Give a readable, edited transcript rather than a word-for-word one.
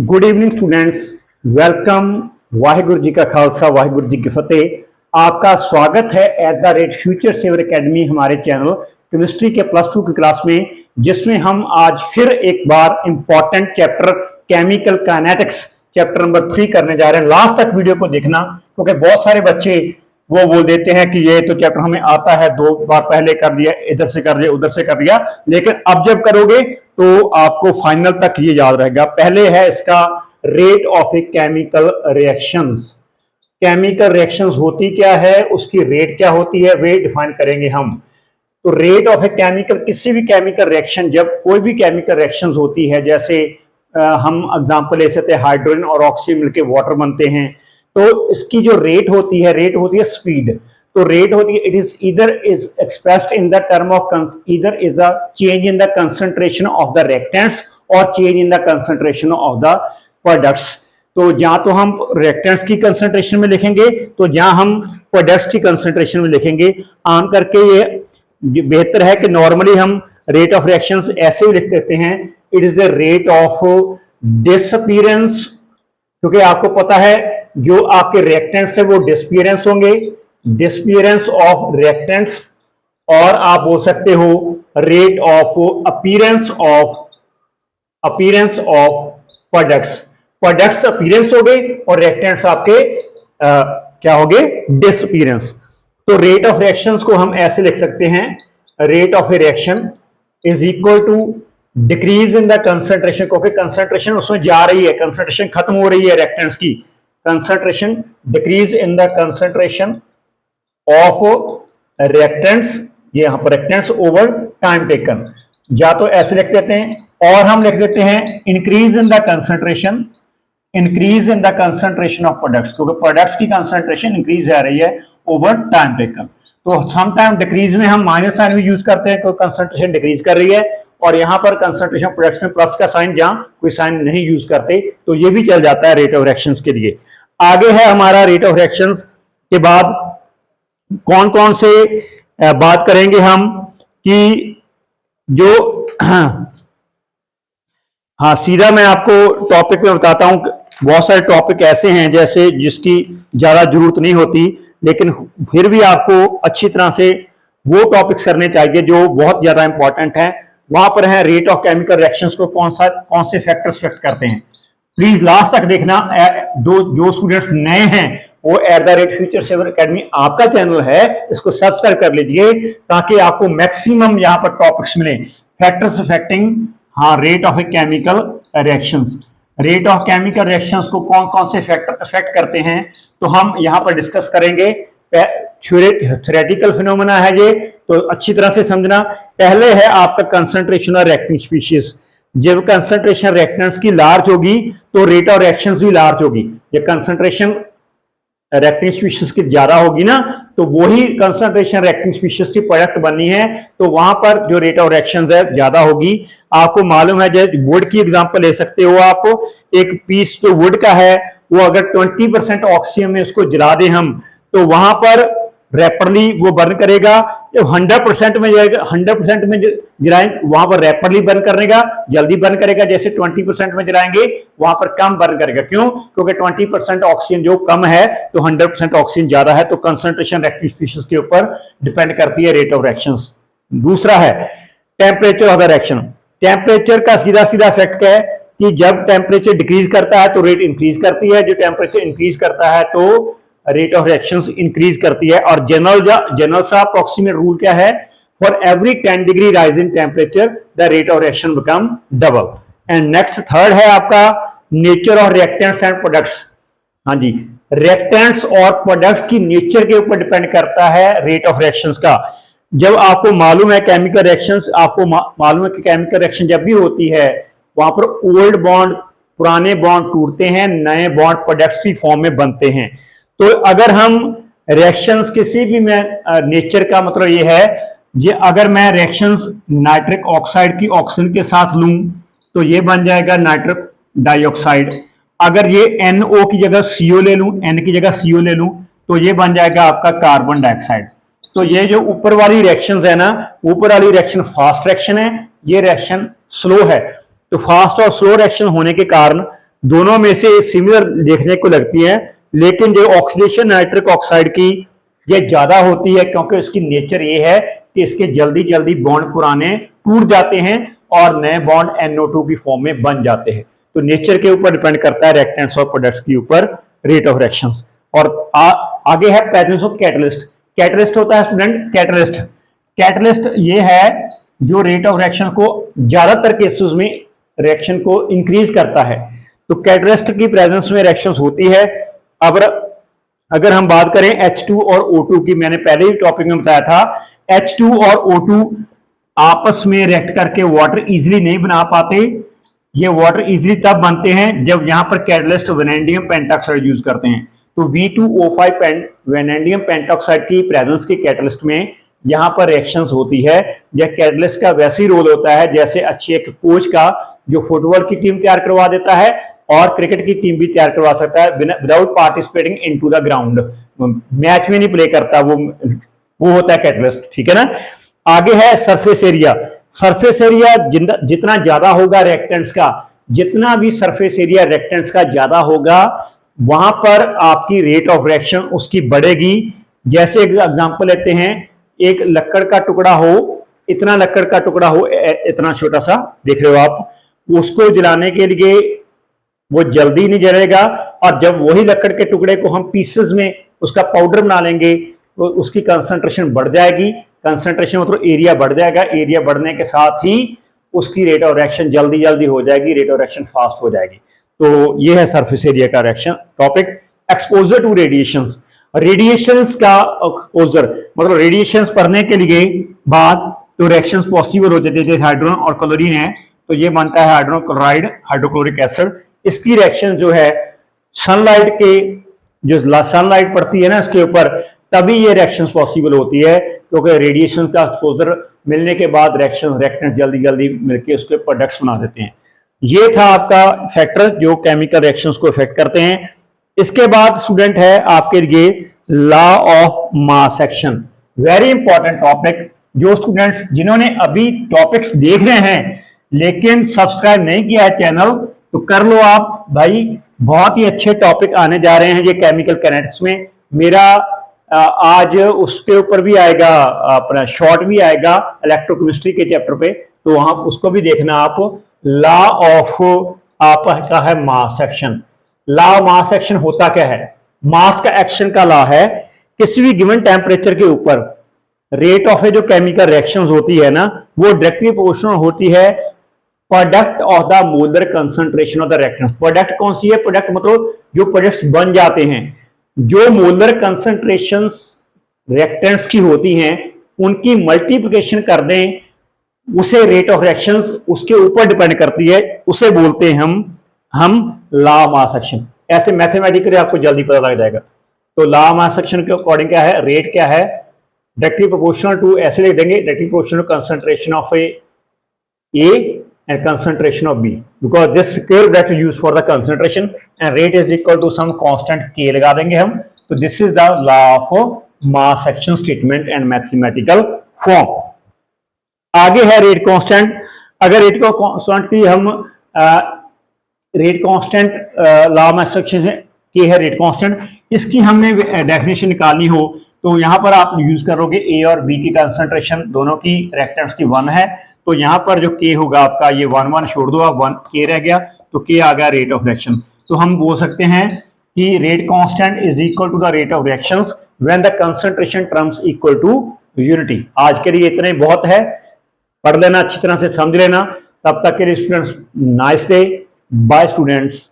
Good evening students, welcome. Waheguru ji का खालसा, वाहिगुरु जी की फतेह। आपका स्वागत है at the rate future saver academy हमारे चैनल केमिस्ट्री के +2 की क्लास में, जिसमें हम आज फिर एक बार important chapter chemical kinetics chapter number 3 करने जा रहे हैं। लास्ट तक वीडियो को देखना, क्योंकि बहुत सारे बच्चे वो बोल देते हैं कि ये तो चैप्टर हमें आता है, 2 बार पहले कर लिया, इधर से कर लिया, उधर से कर लिया, लेकिन अब जब करोगे तो आपको फाइनल तक ये याद रहेगा। पहले है इसका rate of a chemical reactions. Chemical reactions होती क्या है, उसकी रेट क्या होती है, वे डिफाइन करेंगे हम। तो रेट ऑफ ए केमिकल, किसी भी केमिकल रिएक्शन, जब कोई भी केमिकल रिएक्शंस होती है, जैसे हम एग्जांपल ले सकते हैं हाइड्रोजन और ऑक्सीजन मिलके वाटर बनते हैं, तो इसकी जो रेट होती है स्पीड। तो रेट होती है, it is either is expressed in the term of either is a change in the concentration of the reactants और change in the concentration of the products. तो जहां तो हम रिएक्टेंट्स की कंसंट्रेशन में लिखेंगे, तो जहां हम प्रोडक्ट्स की कंसंट्रेशन में लिखेंगे। आम करके ये बेहतर है कि नॉर्मली हम रेट ऑफ रिएक्शंस ऐसे ही लिख देते हैं, it is the rate of disappearance, क्योंकि आपको पता है जो आपके रिएक्टेंट्स है वो डिसअपीयरेंस होंगे, डिसअपीयरेंस ऑफ रिएक्टेंट्स। और आप बोल सकते हो rate of appearance of products. Products appearance हो गए और रिएक्टेंट्स आपके क्या हो गए, डिसअपीयरेंस। तो रेट ऑफ रिएक्शंस को हम ऐसे लिख सकते हैं, rate of a reaction is equal to decrease in the concentration, क्योंकि कंसंट्रेशन उसमें जा रही है, कंसंट्रेशन खत्म हो रही है रिएक्टेंट्स की, concentration decrease in the concentration of reactants, ये यहां पर रिएक्टेंट्स ओवर टाइम टेकन। या तो ऐसे लिख देते हैं, और हम लिख देते हैं increase in the concentration, increase in the concentration of products, क्योंकि प्रोडक्ट्स की कंसंट्रेशन इंक्रीज जा रही है ओवर टाइम टेकन। तो सम टाइम डिक्रीज में हम माइनस साइन भी यूज करते हैं, क्योंकि कंसंट्रेशन डिक्रीज कर रही है, और यहां पर कंसंट्रेशन प्रोडक्ट्स में प्लस का साइन, जहां कोई साइन नहीं यूज करते, तो ये भी चल जाता है रेट ऑफ रिएक्शंस के लिए। आगे है हमारा रेट ऑफ रिएक्शंस के बाद कौन कौन से बात करेंगे हम, कि जो हाँ सीधा मैं आपको टॉपिक में बताता हूं। बहुत सारे टॉपिक ऐसे हैं जैसे जिसकी ज्यादा जरूरत नहीं होती, लेकिन फिर भी आपको अच्छी तरह से वो टॉपिक्स करने चाहिए जो बहुत ज्यादा इंपॉर्टेंट है। वहां पर है रेट ऑफ केमिकल रिएक्शंस को कौन से फैक्टर्स इफेक्ट करते हैं। प्लीज लास्ट तक देखना। जो स्टूडेंट्स नए हैं वो at the rate future saver academy आपका चैनल है, इसको सब्सक्राइब कर लीजिए, ताकि आपको मैक्सिमम यहाँ पर टॉपिक्स मिले। Factors affecting rate of a chemical reactions. Rate of chemical reactions को कौन कौन से फैक्टर अफेक्ट करते हैं, तो हम यहां पर डिस्कस करेंगे। थ्योरेटिकल फिनोमेना है ये, तो अच्छी तरह से समझना। पहले है आपका कंसंट्रेशन ऑफ रिएक्टिंग स्पीशीज। जब कंसंट्रेशन रिएक्टेंट्स की लार्ज होगी तो रेट ऑफ रिएक्शंस भी लार्ज होगी। ये कंसंट्रेशन रिएक्टिंग स्पीशीज की ज्यादा होगी ना, तो वही कंसंट्रेशन रिएक्टिंग स्पीशीज की प्रोडक्ट बननी है, तो वहां पर जो रेट ऑफ रिएक्शंस है ज्यादा होगी। आपको मालूम है, जैसे वुड की एग्जांपल ले सकते हो आप। एक पीस जो वुड का है, वो अगर 20% ऑक्सीजन में उसको जला दें हम, तो वहां पर रैपिडली वो बर्न करेगा। जब 100% में जाएगा, 100% में जलाएंगे वहां पर रैपिडली बर्न करेगा, जल्दी बर्न करेगा। जैसे 20% में जलाएंगे वहां पर कम बर्न करेगा। क्यों? क्योंकि 20% ऑक्सीजन जो कम है, तो 100% ऑक्सीजन ज्यादा है, तो कंसंट्रेशन रिएक्टिव स्पीशीज के ऊपर डिपेंड करती है रेट ऑफ रिएक्शंस। दूसरा है temperature of the reaction. Temperature का सीधा सीधा इफेक्ट है कि जब टेम्परेचर डिक्रीज करता है तो रेट इंक्रीज करती है, जो टेम्परेचर इंक्रीज करता है तो रेट ऑफ रिएक्शंस इंक्रीज करती है। और जनरल सा अप्रॉक्सीमेट रूल क्या है, for every 10 degree rise in temperature the rate of reaction become double. And next third है आपका nature of reactants and products. हाँ जी, रिएक्टेंट्स और प्रोडक्ट्स की नेचर के ऊपर डिपेंड करता है रेट ऑफ रिएक्शंस का। जब आपको मालूम है केमिकल रिएक्शंस, आपको मालूम है कि केमिकल रिएक्शन जब भी होती है, वहां पर ओल्ड बॉन्ड, पुराने बॉन्ड टूटते हैं, नए बॉन्ड प्रोडक्ट्स की फॉर्म में बनते हैं। तो अगर हम रिएक्शंस किसी भी में नेचर का मतलब ये है, ये अगर मैं रिएक्शंस नाइट्रिक ऑक्साइड की ऑक्सीजन के साथ लूं तो ये बन जाएगा नाइट्रिक डाइऑक्साइड। अगर ये NO की जगह CO ले लूं, N की जगह CO ले लूं, तो ये बन जाएगा आपका कार्बन डाइऑक्साइड। तो ये जो ऊपर वाली रिएक्शंस है ना, ऊपर वाली रिएक्शन फास्ट रिएक्शन है, ये रिएक्शन स्लो है। तो फास्ट और स्लो रिएक्शन होने के कारण दोनों में से सिमिलर देखने को लगती है, लेकिन जो ऑक्सीडेशन नाइट्रिक ऑक्साइड की ये ज्यादा होती है, क्योंकि उसकी नेचर ये है कि इसके जल्दी जल्दी बॉन्ड पुराने टूट जाते हैं और नए बॉन्ड NO2 की फॉर्म में बन जाते हैं। तो नेचर के ऊपर डिपेंड करता है रिएक्टेंट्स और प्रोडक्ट्स के ऊपर रेट ऑफ रिएक्शंस। और आगे है प्रेजेंस ऑफ कैटलिस्ट। कैटलिस्ट होता है स्टूडेंट, कैटलिस्ट कैटलिस्ट ये है जो रेट ऑफ रिएक्शन को ज्यादातर केसेस में रिएक्शन को इंक्रीज करता है। तो कैटलिस्ट की प्रेजेंस में रिएक्शंस होती है। अब अगर हम बात करें H2 और O2 की, मैंने पहले ही टॉपिक में बताया था, H2 और O2 आपस में रिएक्ट करके वाटर इजीली नहीं बना पाते। ये वाटर इजीली तब बनते हैं जब यहां पर कैटलिस्ट वैनेडियम पेंटॉक्साइड यूज करते हैं। तो V2O5 वैनेडियम पेंटॉक्साइड की प्रेजेंस के कैटलिस्ट में यहां पर रिएक्शंस होती है। यह कैटलिस्ट का वैसे ही रोल होता है जैसे अच्छे एक कोच का जो फुटबॉल की टीम तैयार करवा देता है और क्रिकेट की टीम भी तैयार करवा सकता है without participating into the ground. Match में नहीं प्ले करता, वो होता है कैटलिस्ट, ठीक है ना। आगे है सरफेस एरिया। सरफेस एरिया जितना ज्यादा होगा रिएक्टेंट्स का, जितना भी सरफेस एरिया रिएक्टेंट्स का ज्यादा होगा, वहां पर आपकी रेट ऑफ रिएक्शन उसकी बढ़ेगी। जैसे एग्जांपल लेते हैं, एक लकड़ का टुकड़ा हो, इतना लकड़ का टुकड़ा हो, इतना छोटा सा देख रहे हो आप, उसको जलाने के लिए वो जल्दी नहीं जलेगा। और जब वही लकड़ के टुकड़े को हम पीसेस में उसका पाउडर बना लेंगे तो उसकी कंसंट्रेशन बढ़ जाएगी। कंसंट्रेशन मतलब एरिया बढ़ जाएगा। एरिया बढ़ने के साथ ही उसकी रेट ऑफ रिएक्शन जल्दी जल्दी हो जाएगी, रेट ऑफ रिएक्शन फास्ट हो जाएगी। तो ये है सरफेस एरिया का reaction topic. Exposure to radiations. Radiations का एक्सपोजर मतलब रेडिएशंस पढ़ने के लिए बाद तो रिएक्शंस पॉसिबल हो जाते हैं। जैसे हाइड्रोजन और क्लोरीन है तो ये बनता है हाइड्रोजन क्लोराइड, हाइड्रोक्लोरिक एसिड। इसकी रिएक्शन जो है सनलाइट के, जो सनलाइट पड़ती है ना इसके ऊपर, तभी ये रिएक्शंस पॉसिबल होती है, क्योंकि रेडिएशन का एक्सपोजर मिलने के बाद रिएक्टेंट जल्दी जल्दी मिलकर उसके प्रोडक्ट्स बना देते हैं। ये था आपका फैक्टर जो केमिकल रिएक्शंस को इफेक्ट करते हैं। इसके बाद स्टूडेंट है आपके लिए law of mass action. Very important topic. जो स्टूडेंट्स जिन्होंने अभी टॉपिक्स देख रहे हैं लेकिन सब्सक्राइब नहीं किया है चैनल, तो कर लो आप भाई। बहुत ही अच्छे टॉपिक आने जा रहे हैं ये केमिकल काइनेटिक्स में। मेरा आज उसके ऊपर भी आएगा, अपना शॉर्ट भी आएगा इलेक्ट्रोकेमिस्ट्री के चैप्टर पे, तो वहां उसको भी देखना आप। लॉ ऑफ आपका है mass action. Law of mass action होता क्या है? मास का एक्शन का लॉ है, किसी भी गिवन टेम्परेचर के ऊपर रेट ऑफ जो केमिकल रिएक्शंस होती है ना, वो डायरेक्टली प्रोपोर्शनल होती है product of the molar concentration of the reactant. Product कौन सी है? प्रोडक्ट मतलब जो प्रोडक्ट्स बन जाते हैं, जो मोलर कंसंट्रेशंस रिएक्टेंट्स की होती हैं, उनकी मल्टीप्लिकेशन कर दें, उसे रेट ऑफ रिएक्शंस उसके ऊपर डिपेंड करती है, उसे बोलते हैं हम लॉ ऑफ मास एक्शन। ऐसे मैथमेटिकली आपको जल्दी पता लग जाएगा। तो लॉ ऑफ मास एक्शन के अकॉर्डिंग क्या है? रेट क्या है? डायरेक्टली प्रोपोर्शनल टू, ऐसे लिख देंगे, directly proportional concentration of A and concentration of B, because this curve that is used for the concentration and rate is equal to some constant K लगा देंगे हम। तो this is the law of mass action statement and mathematical form। आगे है rate constant. अगर rate को constant की हम rate constant law of mass action की है रेट कांस्टेंट, इसकी हमने डेफिनेशन निकालनी हो तो यहां पर आप यूज करोगे ए और बी की कंसंट्रेशन दोनों की रिएक्टेंट्स की 1 है, तो यहां पर जो के होगा आपका ये 1 1 छोड़ दो आप, 1 के रह गया, तो के आ गया रेट ऑफ रिएक्शन। तो हम बोल सकते हैं कि rate constant is equal to the rate of reactions when the concentration terms equal to unity. आज के लिए इतना ही बहुत है, पढ़ लेना अच्छी तरह से, समझ लेना। तब तक के लिए students nice day, bye students.